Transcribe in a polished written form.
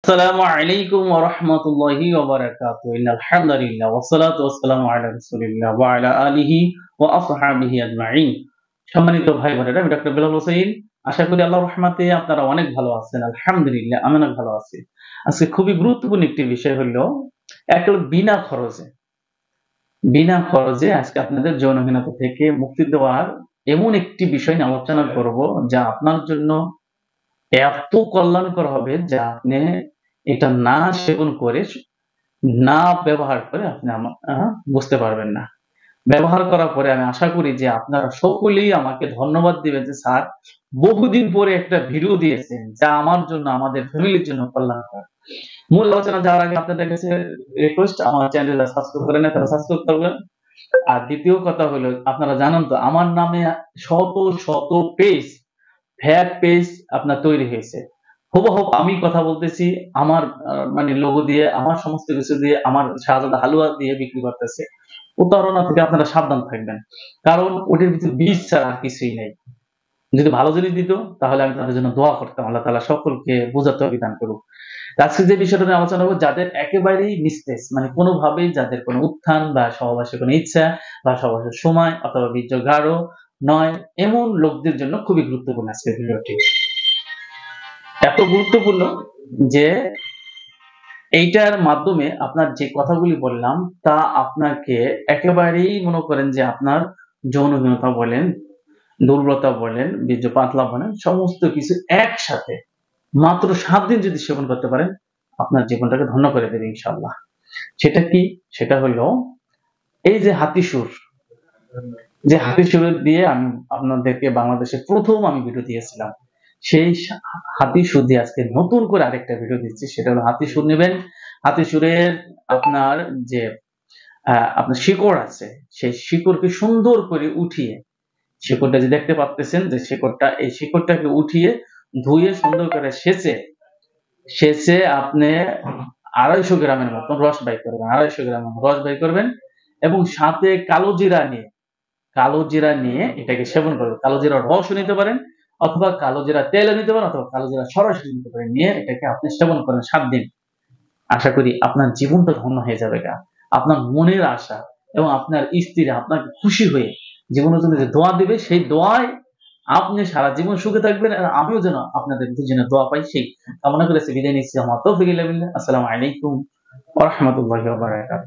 আসসালামু আলাইকুম ওয়া রাহমাতুল্লাহি ওয়া বারাকাতুহু। ইন্নাল হামদালিল্লাহ ওয়াস সালাতু ওয়াস সালামু আলা রাসূলিল্লাহ ওয়া আলা আলিহি ওয়া আসহাবিহি আজমাইন। সম্মানিত ভাই বোনেরা, আমি ডক্টর বেলাল হোসেন। আশা করি আল্লাহর রহমতে আপনারা অনেক ভালো আছেন। আলহামদুলিল্লাহ আমি অনেক ভালো আছি। আজকে খুবই গুরুত্বপূর্ণ একটি বিষয় হলো একটা হলো বিনা খরচে আজকে আপনাদের যৌনহীনতা থেকে মুক্তি দেওয়ার এমন একটি বিষয় নিয়ে আলোচনা করব যা আপনার জন্য এত কল্যাণকর হবে যা আপনি এটা না সেবন করে, না ব্যবহার করে আপনি বুঝতে পারবেন না। ব্যবহার করার পরে আমি আশা করি যে আপনারা সকলেই আমাকে ধন্যবাদ দিবেন যে স্যার বহুদিন পরে একটা ভিডিও দিয়েছেন যা আমার জন্য, আমাদের ফ্যামিলির জন্য কল্যাণকর। মূল আলোচনা যাওয়ার আগে আপনাদের কাছে রিকোয়েস্ট, আমার চ্যানেলটা সাবস্ক্রাইব করে না, তারা সাবস্ক্রাইব করবেন। আর দ্বিতীয় কথা হলো, আপনারা জানেন তো আমার নামে শত শত পেজ, ফেক পেজ আপনার তৈরি হয়েছে। হুবহু আমি কথা বলতেছি, আমার মানে লোগো দিয়ে, আমার সমস্ত কিছু দিয়ে, আমার শাহজাদা হালুয়া দিয়ে বিক্রি করতেছে। প্রতারণা থেকে আপনারা সাবধান থাকবেন, কারণ ওটির ভিতরে বীজ ছাড়া আর কিছুই নেই। যদি ভালো জিনিস দিত তাহলে আমি তাদের জন্য দোয়া করতাম, আল্লাহ তাআলা সকলকে বোঝার তৌফিক দান করুক। আজকে যে বিষয়টা নিয়ে আলোচনা করব, যাদের একেবারেই নিস্তেজ, মানে কোনোভাবেই যাদের কোনো উত্থান বা সহবাসের কোনো ইচ্ছা বা সহবাসের সময় অথবা বীর্য গাঢ় নয়, এমন লোকদের জন্য খুবই গুরুত্বপূর্ণ আজকের ভিডিওটি। এত গুরুত্বপূর্ণ যে এইটার মাধ্যমে আপনার যে কথাগুলি বললাম তা আপনাকে একেবারেই মনে করেন যে আপনার যৌনহীনতা বলেন, দুর্বলতা বলেন, বীর্য পাতলা বলেন, সমস্ত কিছু একসাথে মাত্র 7 দিন যদি সেবন করতে পারেন, আপনার জীবনটাকে ধন্য করে দেবে ইনশাআল্লাহ। সেটা কি? সেটা হলো এই যে হাতিসুর, যে হাতিসুর দিয়ে আমি আপনাদেরকে বাংলাদেশে প্রথম আমি ভিডিও দিয়েছিলাম। সেই হাতিসুর দিয়ে আজকে নতুন করে আরেকটা ভিডিও দিচ্ছি। সেটা হলো হাতিসুর নেবেন। হাতিসুরের আপনার যে আপনার শিকড় আছে, সেই শিকড়কে সুন্দর করে উঠিয়ে, শিকড়টা যে দেখতে পাচ্ছেন যে শিকড়টা, এই শিকড়টাকে উঠিয়ে ধুয়ে সুন্দর করে সেচে আপনি 250 গ্রামের মতন রস বাই করবেন। 250 গ্রাম রস বাই করবেন এবং সাথে কালো জিরা নিয়ে এটাকে সেবন করবেন। কালো জিরার রসও নিতে পারেন অথবা কালো জিরা তেলও নিতে পারেন অথবা কালো জিরা সরাসরি নিতে পারেন। নিয়ে এটাকে আপনি সেবন করেন 7 দিন। আশা করি আপনার জীবনটা ধন্য হয়ে যাবে। আপনার মনের আশা এবং আপনার স্ত্রী আপনাকে খুশি হয়ে জীবনের জন্য যে দোয়া দিবে, সেই দোয়ায় আপনি সারা জীবন সুখে থাকবেন। আর আমিও যেন আপনাদের দুজনের দোয়া পাই, সেই কামনা করে বিদায় নিচ্ছি। আমার তৌফিক ইল্লা বিল্লাহ। আসসালামু আলাইকুম ওয়া রাহমাতুল্লাহি ওয়া বারাকাতুহু।